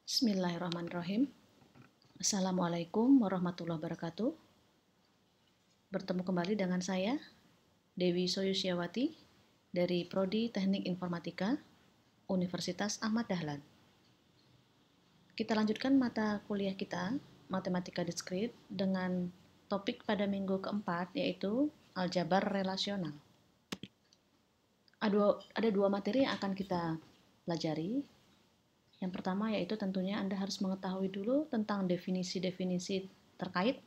Bismillahirrahmanirrahim. Assalamualaikum warahmatullahi wabarakatuh. Bertemu kembali dengan saya, Dewi Soyusiawati, dari Prodi Teknik Informatika, Universitas Ahmad Dahlan. Kita lanjutkan mata kuliah kita, Matematika Diskrit, dengan topik pada minggu keempat, yaitu aljabar relasional. Ada dua materi yang akan kita pelajari. Yang pertama yaitu tentunya Anda harus mengetahui dulu tentang definisi-definisi terkait,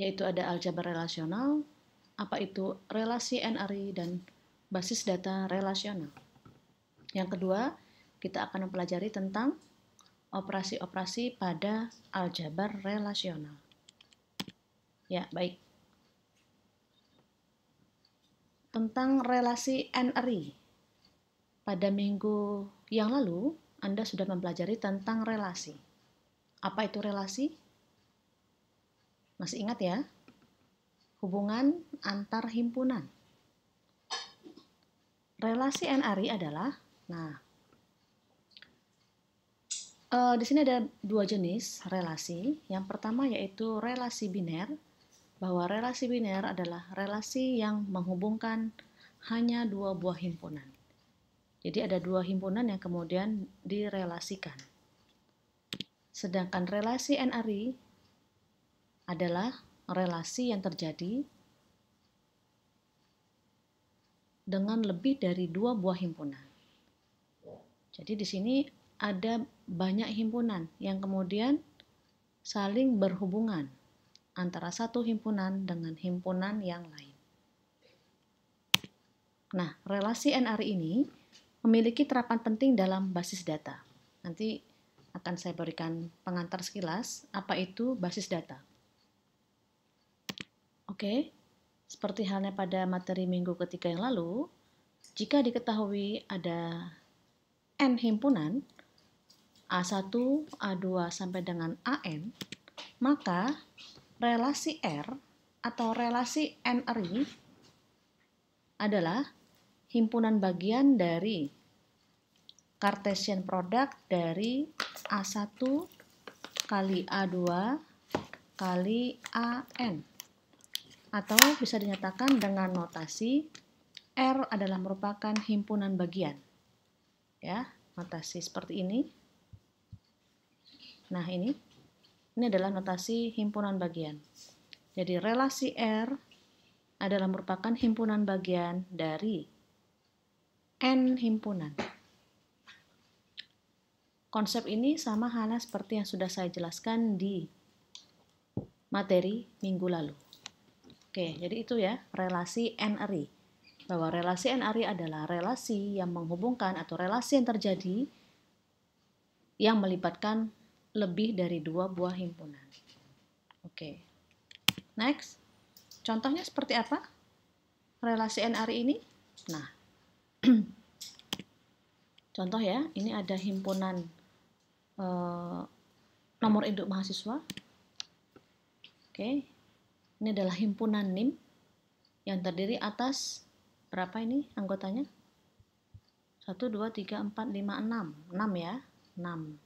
yaitu ada aljabar relasional, apa itu relasi NRI, dan basis data relasional. Yang kedua, kita akan mempelajari tentang operasi-operasi pada aljabar relasional. Ya, baik. Tentang relasi NRI. Pada minggu yang lalu, Anda sudah mempelajari tentang relasi. Apa itu relasi? Masih ingat ya? Hubungan antar himpunan. Relasi NRI adalah, di sini ada dua jenis relasi. Yang pertama yaitu relasi biner, bahwa relasi biner adalah relasi yang menghubungkan hanya dua buah himpunan. Jadi ada dua himpunan yang kemudian direlasikan. Sedangkan relasi NRI adalah relasi yang terjadi dengan lebih dari dua buah himpunan. Jadi di sini ada banyak himpunan yang kemudian saling berhubungan antara satu himpunan dengan himpunan yang lain. Nah, relasi NRI ini memiliki terapan penting dalam basis data. Nanti akan saya berikan pengantar sekilas apa itu basis data. Oke, seperti halnya pada materi minggu ketiga yang lalu, jika diketahui ada N himpunan, A1, A2 sampai dengan AN, maka relasi R atau relasi NRI adalah himpunan bagian dari Cartesian product dari A1 kali A2 kali AN. Atau bisa dinyatakan dengan notasi R adalah merupakan himpunan bagian. Ya, notasi seperti ini. Nah, ini adalah notasi himpunan bagian. Jadi relasi R adalah merupakan himpunan bagian dari N himpunan. Konsep ini sama halnya seperti yang sudah saya jelaskan di materi minggu lalu. Oke, jadi itu ya, relasi NRI. Bahwa relasi NRI adalah relasi yang menghubungkan atau relasi yang terjadi yang melibatkan lebih dari dua buah himpunan. Oke. Next. Contohnya seperti apa? Relasi NRI ini? Nah, contoh ya, ini ada himpunan nomor induk mahasiswa. Oke, ini adalah himpunan NIM yang terdiri atas berapa ini anggotanya? 1, 2, 3, 4, 5, 6. 6 ya, 6.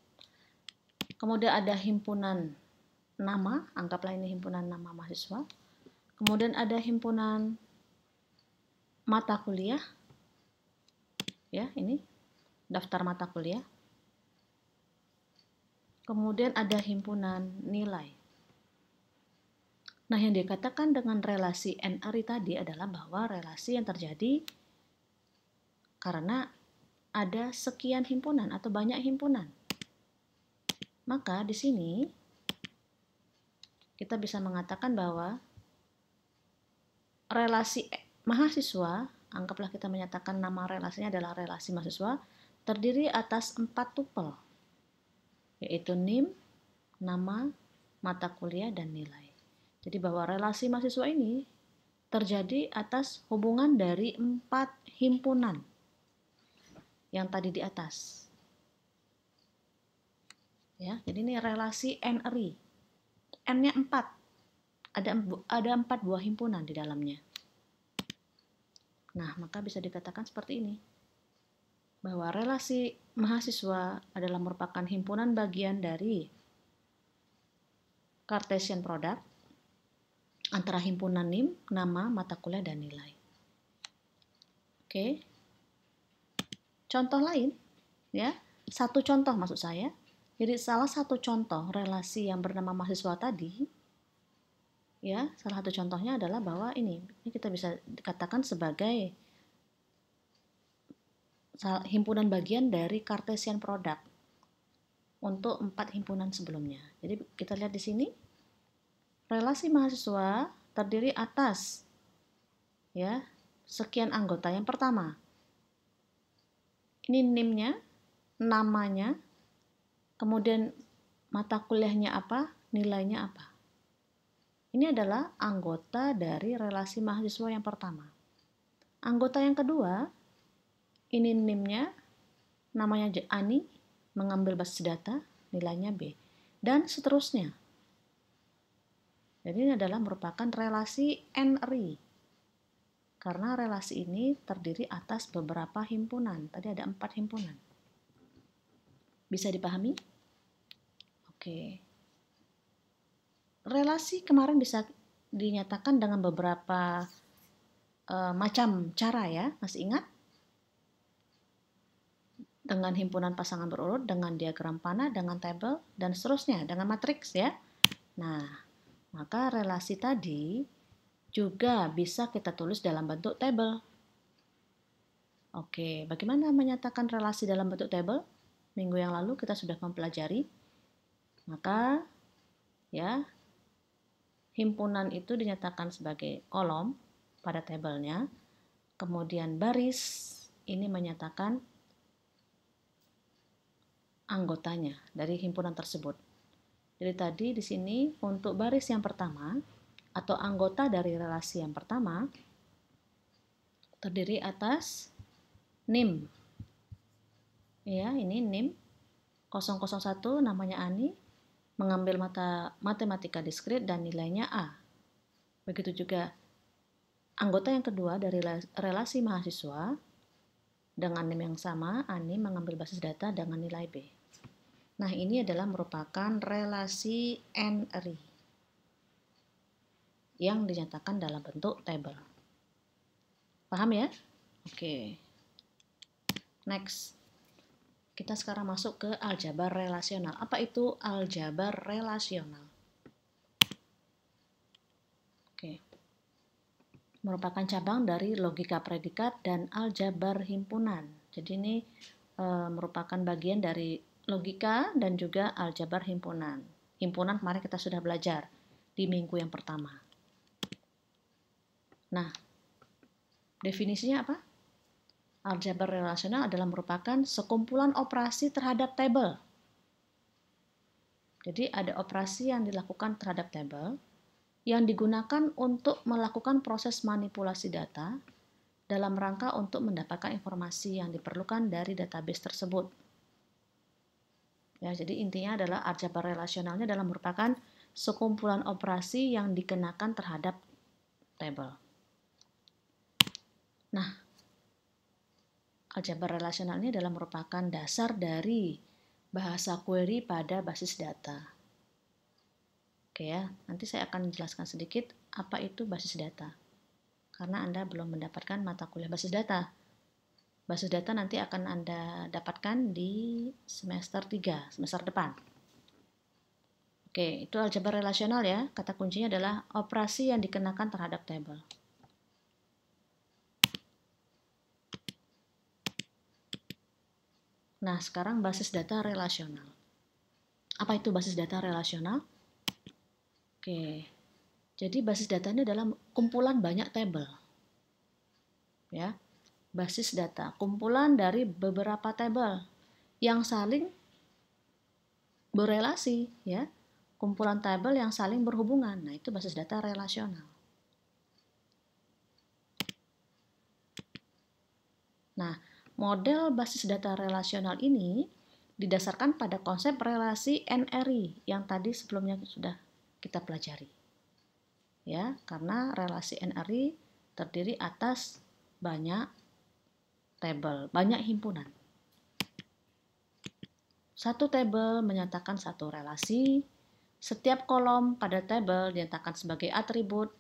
Kemudian ada himpunan nama, anggaplah ini himpunan nama mahasiswa. Kemudian ada himpunan mata kuliah. Ya, ini daftar mata kuliah. Kemudian ada himpunan nilai. Nah, yang dikatakan dengan relasi NRI tadi adalah bahwa relasi yang terjadi karena ada sekian himpunan atau banyak himpunan. Maka di sini kita bisa mengatakan bahwa relasi mahasiswa, anggaplah kita menyatakan nama relasinya adalah relasi mahasiswa, terdiri atas 4 tupel, yaitu NIM, nama, mata kuliah, dan nilai. Jadi bahwa relasi mahasiswa ini terjadi atas hubungan dari 4 himpunan yang tadi di atas. Ya, jadi ini relasi NRI. N-nya 4. Ada 4 buah himpunan di dalamnya. Nah, maka bisa dikatakan seperti ini. Bahwa relasi mahasiswa adalah merupakan himpunan bagian dari Cartesian Product antara himpunan NIM, nama, mata kuliah, dan nilai. Oke. Contoh lain, ya. Satu contoh maksud saya. Jadi salah satu contoh relasi yang bernama mahasiswa tadi, ya, salah satu contohnya adalah bahwa ini kita bisa dikatakan sebagai himpunan bagian dari Cartesian Product untuk 4 himpunan sebelumnya. Jadi kita lihat di sini, relasi mahasiswa terdiri atas ya sekian anggota. Yang pertama, ini NIM-nya, namanya, kemudian mata kuliahnya apa, nilainya apa. Ini adalah anggota dari relasi mahasiswa yang pertama. Anggota yang kedua, ini NIM-nya, namanya Ani, mengambil basis data, nilainya B, dan seterusnya. Jadi ini adalah merupakan relasi NRI. Karena relasi ini terdiri atas beberapa himpunan. Tadi ada 4 himpunan. Bisa dipahami? Oke. Relasi kemarin bisa dinyatakan dengan beberapa macam cara ya, masih ingat? Dengan himpunan pasangan berurut, dengan diagram panah, dengan tabel, dan seterusnya, dengan matriks ya. Nah, maka relasi tadi juga bisa kita tulis dalam bentuk tabel. Oke, bagaimana menyatakan relasi dalam bentuk tabel? Minggu yang lalu kita sudah mempelajari. Maka, ya, himpunan itu dinyatakan sebagai kolom pada tabelnya. Kemudian baris ini menyatakan anggotanya dari himpunan tersebut. Jadi tadi di sini untuk baris yang pertama atau anggota dari relasi yang pertama terdiri atas NIM. Ya, ini NIM 001 namanya Ani, mengambil matematika diskrit dan nilainya A. Begitu juga anggota yang kedua dari relasi mahasiswa dengan NIM yang sama, Ani mengambil basis data dengan nilai B. Nah, ini adalah merupakan relasi NRI yang dinyatakan dalam bentuk tabel. Paham ya? Oke. Next. Kita sekarang masuk ke aljabar relasional. Apa itu aljabar relasional? Oke. Merupakan cabang dari logika predikat dan aljabar himpunan. Jadi ini merupakan bagian dari logika dan juga aljabar himpunan. Himpunan kemarin kita sudah belajar di minggu yang pertama. Nah, definisinya apa? Aljabar relasional adalah merupakan sekumpulan operasi terhadap tabel. Jadi ada operasi yang dilakukan terhadap tabel yang digunakan untuk melakukan proses manipulasi data dalam rangka untuk mendapatkan informasi yang diperlukan dari database tersebut. Ya, jadi intinya adalah aljabar relasionalnya adalah merupakan sekumpulan operasi yang dikenakan terhadap tabel. Nah, aljabar relasional ini adalah merupakan dasar dari bahasa query pada basis data. Oke ya, nanti saya akan menjelaskan sedikit apa itu basis data. Karena Anda belum mendapatkan mata kuliah basis data. Basis data nanti akan Anda dapatkan di semester 3, semester depan. Oke, itu aljabar relasional ya. Kata kuncinya adalah operasi yang dikenakan terhadap tabel. Nah, sekarang basis data relasional. Apa itu basis data relasional? Oke, jadi basis data ini adalah kumpulan banyak tabel. Ya, basis data, kumpulan dari beberapa tabel yang saling berelasi, ya. Kumpulan tabel yang saling berhubungan. Nah, itu basis data relasional. Nah, model basis data relasional ini didasarkan pada konsep relasi NRI yang tadi sebelumnya sudah kita pelajari. Ya, karena relasi NRI terdiri atas banyak tabel, banyak himpunan. Satu tabel menyatakan satu relasi, setiap kolom pada tabel dinyatakan sebagai atribut,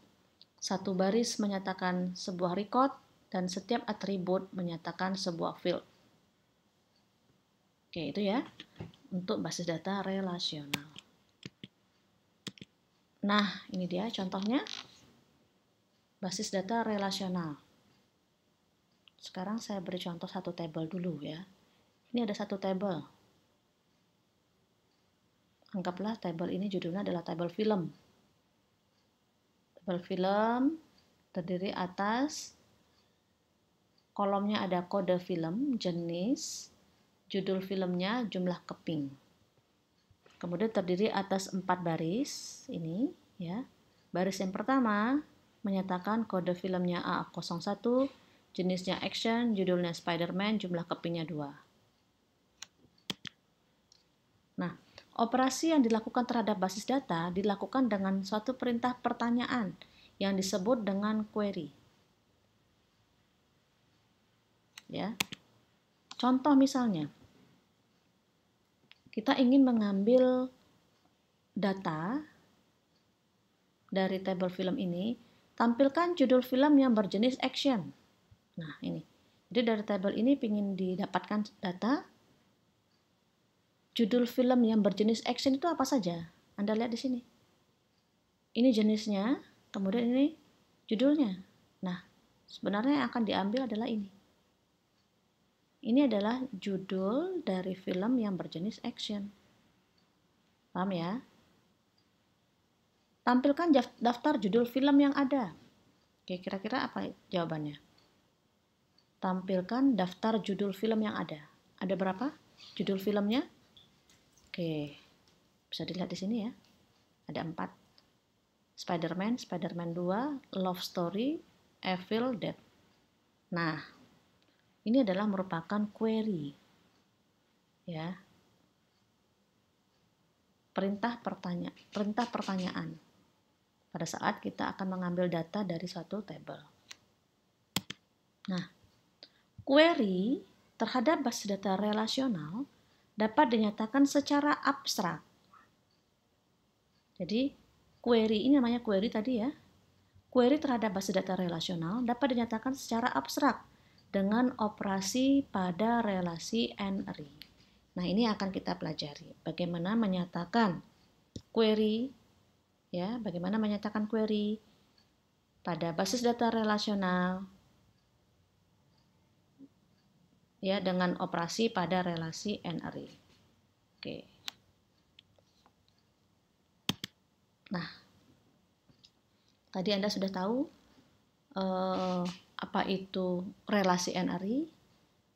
satu baris menyatakan sebuah record, dan setiap atribut menyatakan sebuah field. Oke, itu ya untuk basis data relasional. Nah, ini dia contohnya basis data relasional. Sekarang saya beri contoh satu tabel dulu ya. Ini ada satu tabel. Anggaplah tabel ini judulnya adalah tabel film. Tabel film terdiri atas kolomnya ada kode film, jenis, judul filmnya, jumlah keping. Kemudian terdiri atas 4 baris ini ya. Baris yang pertama menyatakan kode filmnya A01, jenisnya action, judulnya Spider-Man, jumlah kepingnya 2. Nah, operasi yang dilakukan terhadap basis data dilakukan dengan suatu perintah pertanyaan yang disebut dengan query. Ya. Contoh misalnya, kita ingin mengambil data dari tabel film ini, tampilkan judul film yang berjenis action. Nah, ini. Jadi dari tabel ini ingin didapatkan data judul film yang berjenis action itu apa saja. Anda lihat di sini. Ini jenisnya, kemudian ini judulnya. Nah, sebenarnya yang akan diambil adalah ini. Ini adalah judul dari film yang berjenis action. Paham ya? Tampilkan daftar judul film yang ada. Oke, kira-kira apa jawabannya? Tampilkan daftar judul film yang ada. Ada berapa judul filmnya? Oke, bisa dilihat di sini ya. Ada 4. Spider-Man, Spider-Man 2, Love Story, Evil Dead. Nah, ini adalah merupakan query. Ya. Perintah pertanyaan. Pada saat kita akan mengambil data dari suatu tabel. Nah, query terhadap basis data relasional dapat dinyatakan secara abstrak. Jadi, query ini namanya query tadi ya. Query terhadap basis data relasional dapat dinyatakan secara abstrak dengan operasi pada relasi n-ary. Nah, ini akan kita pelajari bagaimana menyatakan query ya, bagaimana menyatakan query pada basis data relasional ya dengan operasi pada relasi n-ary. Oke. Nah, tadi Anda sudah tahu apa itu relasi n-ary,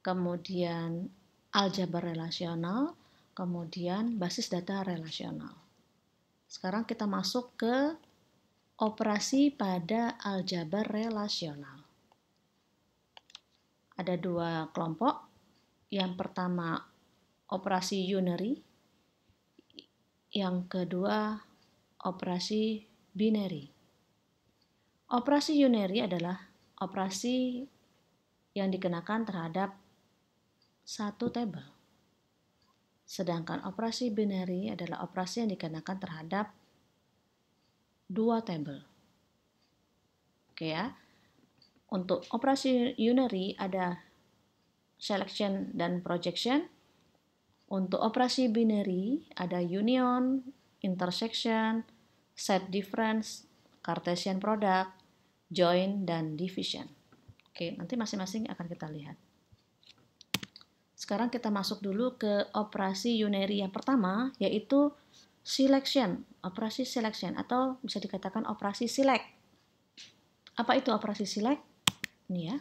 kemudian aljabar relasional, kemudian basis data relasional. Sekarang kita masuk ke operasi pada aljabar relasional. Ada 2 kelompok. Yang pertama operasi unary, yang kedua operasi binary. Operasi unary adalah operasi yang dikenakan terhadap satu tabel. Sedangkan operasi binary adalah operasi yang dikenakan terhadap 2 tabel. Oke ya. Untuk operasi unary ada selection dan projection. Untuk operasi binary ada union, intersection, set difference, Cartesian product, join, dan division. Oke, nanti masing-masing akan kita lihat. Sekarang kita masuk dulu ke operasi unary yang pertama, yaitu selection, operasi selection, atau bisa dikatakan operasi select. Apa itu operasi select? Ini ya.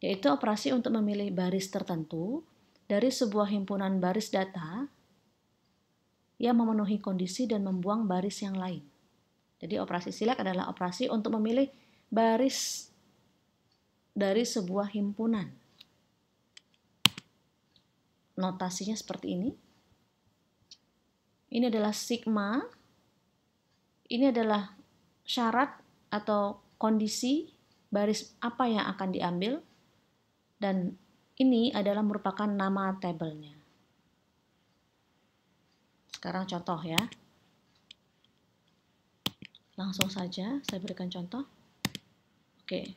Yaitu operasi untuk memilih baris tertentu dari sebuah himpunan baris data yang memenuhi kondisi dan membuang baris yang lain. Jadi operasi select adalah operasi untuk memilih baris dari sebuah himpunan. Notasinya seperti ini. Ini adalah sigma. Ini adalah syarat atau kondisi baris apa yang akan diambil. Dan ini adalah merupakan nama tabelnya. Sekarang contoh ya. Langsung saja saya berikan contoh. Oke.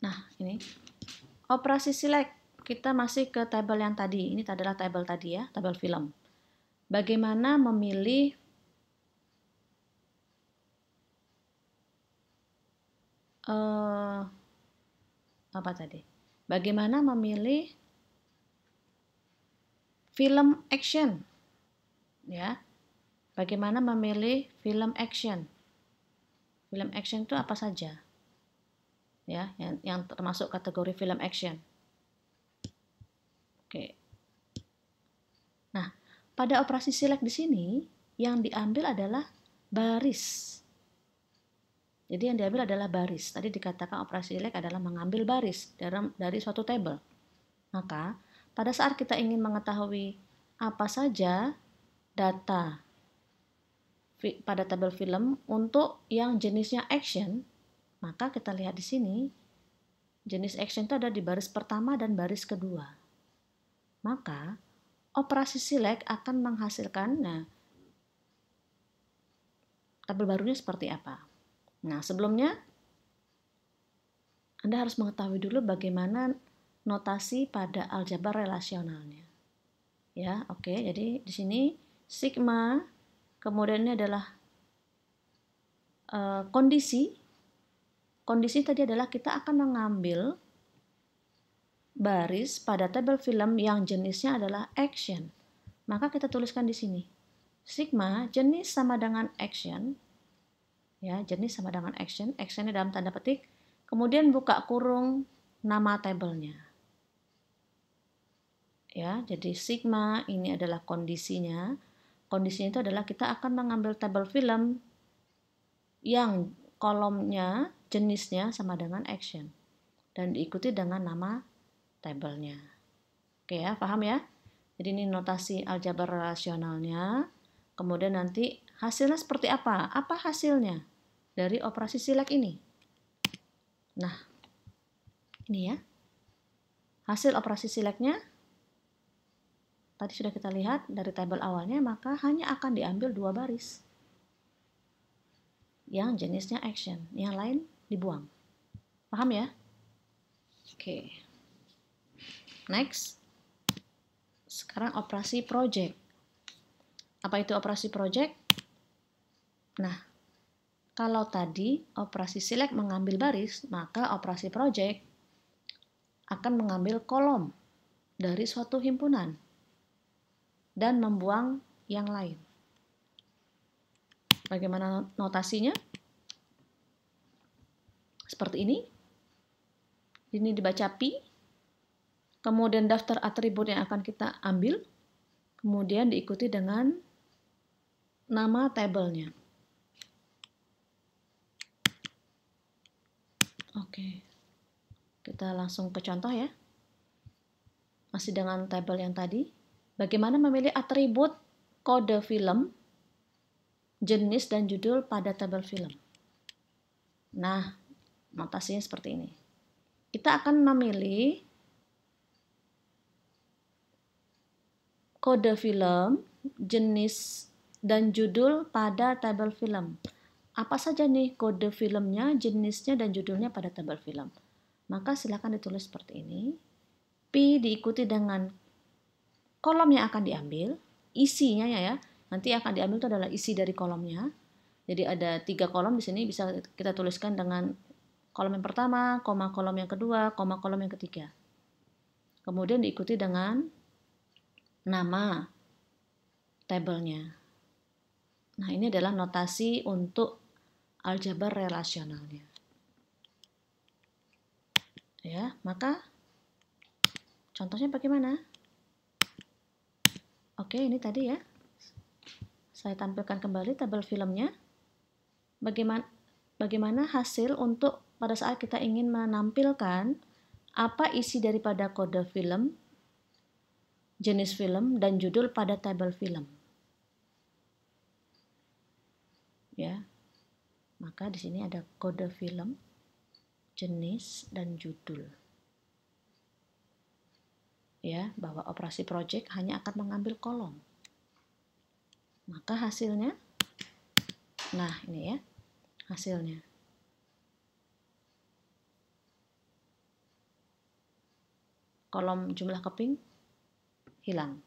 Nah, ini. Operasi select. Kita masih ke tabel yang tadi. Ini adalah tabel tadi ya, tabel film. Bagaimana memilih apa tadi? Bagaimana memilih film action? Ya. Bagaimana memilih film action? Film action itu apa saja? Ya, yang termasuk kategori film action. Oke. Nah, pada operasi select di sini yang diambil adalah baris. Jadi yang diambil adalah baris. Tadi dikatakan operasi select adalah mengambil baris dari suatu tabel. Maka pada saat kita ingin mengetahui apa saja data pada tabel film untuk yang jenisnya action, maka kita lihat di sini jenis action itu ada di baris pertama dan baris kedua. Maka operasi select akan menghasilkan tabel barunya seperti apa. Nah, sebelumnya Anda harus mengetahui dulu bagaimana notasi pada aljabar relasionalnya. Ya, oke. Jadi di sini sigma, kemudian ini adalah kondisi. Kondisi tadi adalah kita akan mengambil baris pada tabel film yang jenisnya adalah action. Maka kita tuliskan di sini. Sigma jenis sama dengan action. Ya, jenis sama dengan action. Actionnya dalam tanda petik. Kemudian buka kurung nama tabelnya. Ya, jadi sigma ini adalah kondisinya. Kondisinya itu adalah kita akan mengambil tabel film yang kolomnya jenisnya sama dengan action dan diikuti dengan nama tabelnya. Oke ya, paham ya? Jadi ini notasi aljabar relasionalnya. Kemudian nanti hasilnya seperti apa? Apa hasilnya dari operasi select ini? Nah, ini ya. Hasil operasi selectnya tadi sudah kita lihat dari tabel awalnya, maka hanya akan diambil 2 baris. Yang jenisnya action, yang lain dibuang. Paham ya? Oke. Next. Sekarang operasi project. Apa itu operasi project? Nah, kalau tadi operasi select mengambil baris, maka operasi project akan mengambil kolom dari suatu himpunan dan membuang yang lain. Bagaimana notasinya? Seperti ini. Ini dibaca P. Kemudian daftar atribut yang akan kita ambil. Kemudian diikuti dengan nama tabelnya. Oke. Kita langsung ke contoh ya. Masih dengan tabel yang tadi. Bagaimana memilih atribut kode film, jenis dan judul pada tabel film. Nah, notasinya seperti ini. Kita akan memilih kode film, jenis dan judul pada tabel film. Apa saja nih kode filmnya, jenisnya, dan judulnya pada tabel film. Maka silakan ditulis seperti ini. P diikuti dengan kolom yang akan diambil, isinya ya. Nanti akan diambil itu adalah isi dari kolomnya. Jadi ada 3 kolom di sini, bisa kita tuliskan dengan kolom yang pertama, koma kolom yang kedua, koma kolom yang ketiga. Kemudian diikuti dengan nama tabelnya. Nah, ini adalah notasi untuk aljabar relasionalnya. Ya, maka contohnya bagaimana? Oke, ini tadi ya. Saya tampilkan kembali tabel filmnya. Bagaimana hasil untuk pada saat kita ingin menampilkan apa isi daripada kode film, jenis film, dan judul pada tabel film. Ya. Maka di sini ada kode film, jenis, dan judul. ya, bahwa operasi project hanya akan mengambil kolom. Maka hasilnya, nah ini ya, hasilnya. Kolom jumlah keping hilang.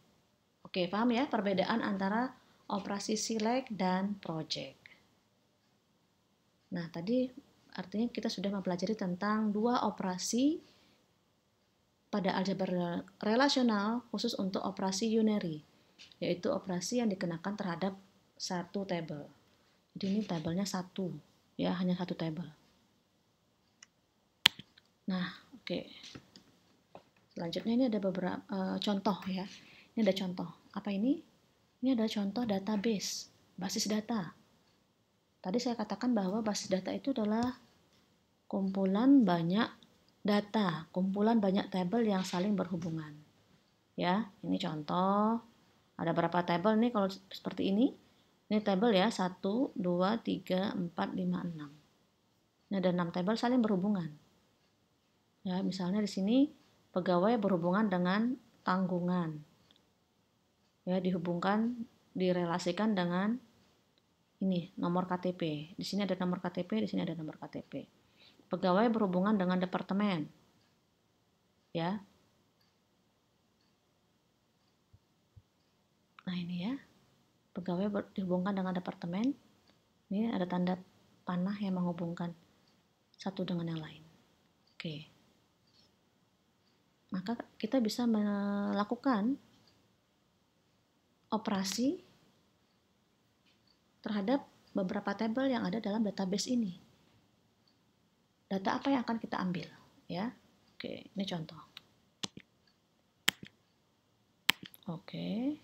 Oke, paham ya perbedaan antara operasi select dan project. Nah, tadi artinya kita sudah mempelajari tentang dua operasi pada aljabar relasional khusus untuk operasi unary, yaitu operasi yang dikenakan terhadap satu tabel. Jadi ini tabelnya satu, ya, hanya satu tabel. Nah, oke. Selanjutnya ini ada beberapa contoh ya. Ini ada contoh. Apa ini? Ini ada contoh database, basis data. Tadi saya katakan bahwa basis data itu adalah kumpulan banyak data, kumpulan banyak tabel yang saling berhubungan. Ya, ini contoh. Ada berapa tabel nih kalau seperti ini? Ini tabel ya, 1, 2, 3, 4, 5, 6. Ini ada 6 tabel saling berhubungan. Ya, misalnya di sini pegawai berhubungan dengan tanggungan. Ya, dihubungkan, direlasikan dengan ini nomor KTP. Di sini ada nomor KTP, di sini ada nomor KTP. Pegawai berhubungan dengan departemen. Ya. Nah, ini ya. Pegawai dihubungkan dengan departemen. Ini ada tanda panah yang menghubungkan satu dengan yang lain. Oke. Maka kita bisa melakukan operasi terhadap beberapa tabel yang ada dalam database ini. Data apa yang akan kita ambil, ya? Oke, ini contoh. Oke.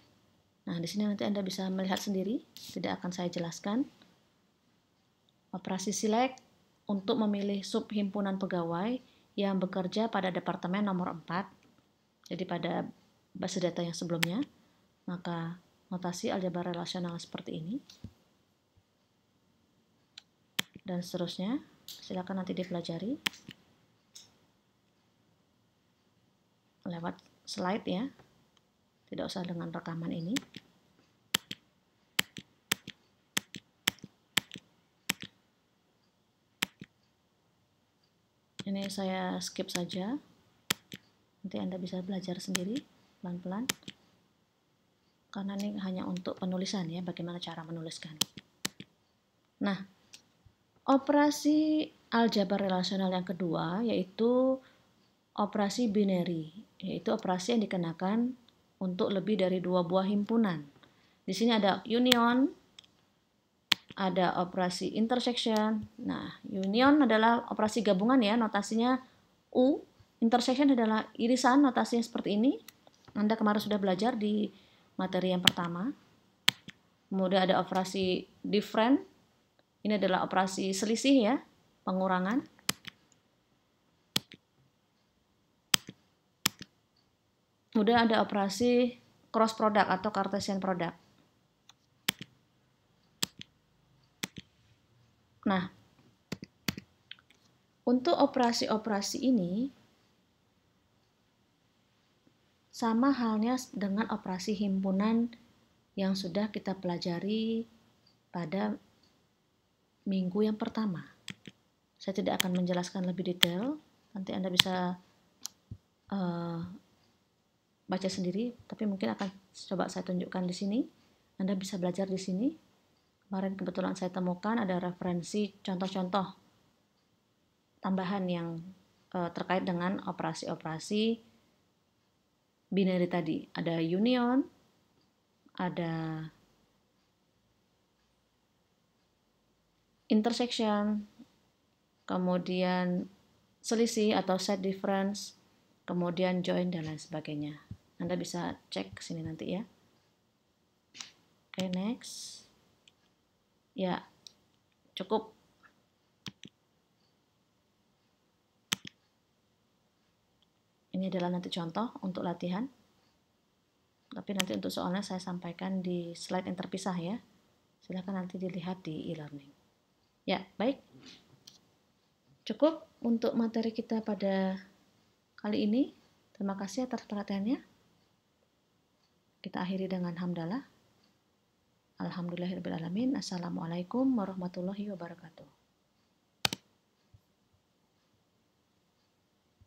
Nah, di sini nanti Anda bisa melihat sendiri, tidak akan saya jelaskan. Operasi select untuk memilih sub himpunan pegawai yang bekerja pada departemen nomor 4. Jadi pada basis data yang sebelumnya, maka notasi aljabar relasional seperti ini. Dan seterusnya, silakan nanti dipelajari lewat slide ya, tidak usah dengan rekaman ini. Ini saya skip saja, nanti Anda bisa belajar sendiri pelan-pelan, karena ini hanya untuk penulisan ya, bagaimana cara menuliskan. Nah, operasi aljabar relasional yang kedua yaitu operasi binary, yaitu operasi yang dikenakan untuk lebih dari dua buah himpunan. Di sini ada union, ada operasi intersection. Nah, union adalah operasi gabungan ya, notasinya U. Intersection adalah irisan, notasinya seperti ini. Anda kemarin sudah belajar di materi yang pertama. Kemudian ada operasi different. Ini adalah operasi selisih ya, pengurangan. Kemudian ada operasi cross product atau Cartesian product. Nah, untuk operasi-operasi ini sama halnya dengan operasi himpunan yang sudah kita pelajari pada minggu yang pertama. Saya tidak akan menjelaskan lebih detail, nanti Anda bisa baca sendiri, tapi mungkin akan coba saya tunjukkan di sini. Anda bisa belajar di sini. Kemarin kebetulan saya temukan ada referensi contoh-contoh tambahan yang terkait dengan operasi-operasi binary tadi. Ada union, ada intersection, kemudian selisih atau set difference, kemudian join dan lain sebagainya. Anda bisa cek sini nanti ya. Oke, next. Ya, cukup. Ini adalah nanti contoh untuk latihan. Tapi nanti untuk soalnya saya sampaikan di slide yang terpisah ya. Silahkan nanti dilihat di e-learning. Ya, baik. Cukup untuk materi kita pada kali ini. Terima kasih atas perhatiannya. Kita akhiri dengan hamdalah. Alhamdulillahirrahmanirrahim. Assalamualaikum warahmatullahi wabarakatuh.